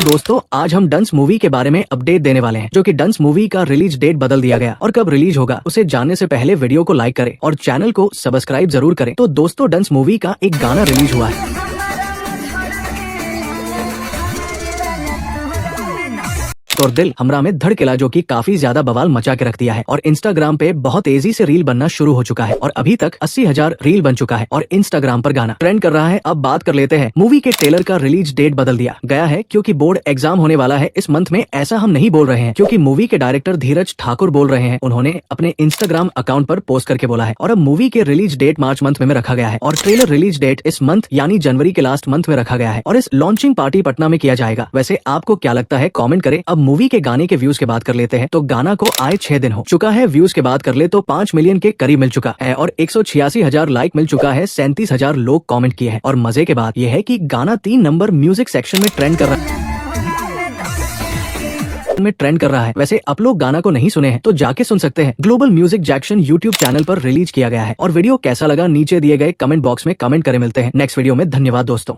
दोस्तों आज हम डंस मूवी के बारे में अपडेट देने वाले हैं, जो कि डंस मूवी का रिलीज डेट बदल दिया गया और कब रिलीज होगा उसे जानने से पहले वीडियो को लाइक करें और चैनल को सब्सक्राइब जरूर करें। तो दोस्तों डंस मूवी का एक गाना रिलीज हुआ है। और दिल हमरा में धड़केला, जो कि काफी ज्यादा बवाल मचा के रख दिया है और इंस्टाग्राम पे बहुत तेजी से रील बनना शुरू हो चुका है और अभी तक 80,000 रील बन चुका है और इंस्टाग्राम पर गाना ट्रेंड कर रहा है। अब बात कर लेते हैं मूवी के ट्रेलर का रिलीज डेट बदल दिया गया है क्योंकि बोर्ड एग्जाम होने वाला है इस मंथ में। ऐसा हम नहीं बोल रहे हैं क्योंकि मूवी के डायरेक्टर धीरज ठाकुर बोल रहे हैं। उन्होंने अपने इंस्टाग्राम अकाउंट पर पोस्ट करके बोला है और अब मूवी के रिलीज डेट मार्च मंथ में रखा गया है और ट्रेलर रिलीज डेट इस मंथ यानी जनवरी के लास्ट मंथ में रखा गया है और इस लॉन्चिंग पार्टी पटना में किया जाएगा। वैसे आपको क्या लगता है कमेंट करें। अब मूवी के गाने के व्यूज के बात कर लेते हैं तो गाना को आए 6 दिन हो चुका है। व्यूज के बात कर ले तो 5 मिलियन के करीब मिल चुका है और 186,000 लाइक मिल चुका है। 37,000 लोग कमेंट किए हैं और मजे के बात यह है कि गाना 3 नंबर म्यूजिक सेक्शन में ट्रेंड कर रहा है। वैसे आप लोग गाना को नहीं सुने हैं तो जाके सुन सकते हैं। ग्लोबल म्यूजिक जैक्शन यूट्यूब चैनल पर रिलीज किया गया है और वीडियो कैसा लगा नीचे दिए गए कमेंट बॉक्स में कमेंट करें। मिलते हैं नेक्स्ट वीडियो में। धन्यवाद दोस्तों।